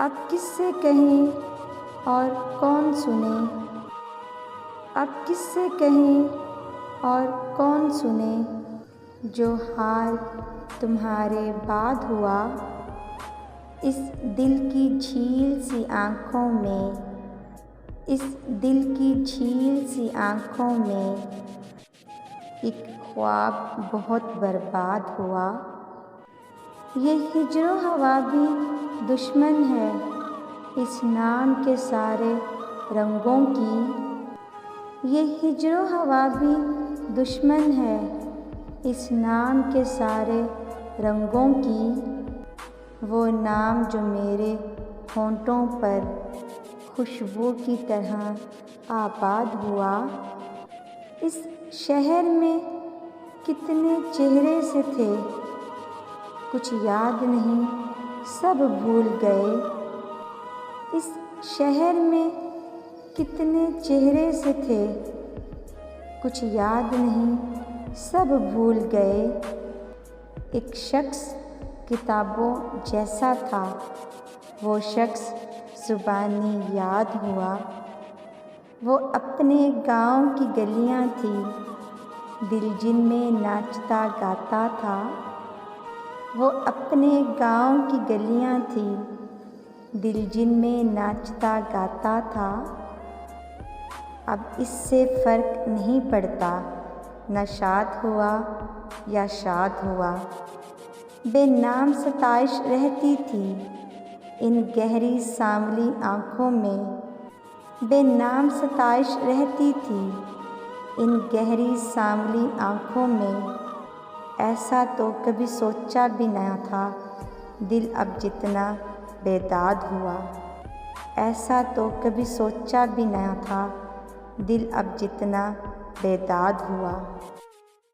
अब किससे कहें और कौन सुने, अब किससे कहें और कौन सुने, जो हाल तुम्हारे बाद हुआ। इस दिल की झील सी आँखों में, इस दिल की झील सी आँखों में एक ख्वाब बहुत बर्बाद हुआ। ये हिज्रो हवा भी दुश्मन है इस नाम के सारे रंगों की। ये हिज्रो हवा भी दुश्मन है इस नाम के सारे रंगों की। वो नाम जो मेरे होंठों पर खुशबू की तरह आबाद हुआ। इस शहर में कितने चेहरे से थे, कुछ याद नहीं सब भूल गए। इस शहर में कितने चेहरे से थे, कुछ याद नहीं सब भूल गए। एक शख्स किताबों जैसा था, वो शख्स ज़ुबानी याद हुआ। वो अपने गांव की गलियां थी, दिल जिनमें नाचता गाता था। वो अपने गांव की गलियां थी, दिल जिनमें नाचता गाता था। अब इससे फ़र्क नहीं पड़ता, न शाद हुआ या शाद हुआ। बेनाम सताइश रहती थी इन गहरी सांवली आँखों में, बेनाम सताइश रहती थी इन गहरी सांवली आँखों में। ऐसा तो कभी सोचा भी न था, दिल अब जितना बेदाद हुआ। ऐसा तो कभी सोचा भी न था, दिल अब जितना बेदाद हुआ।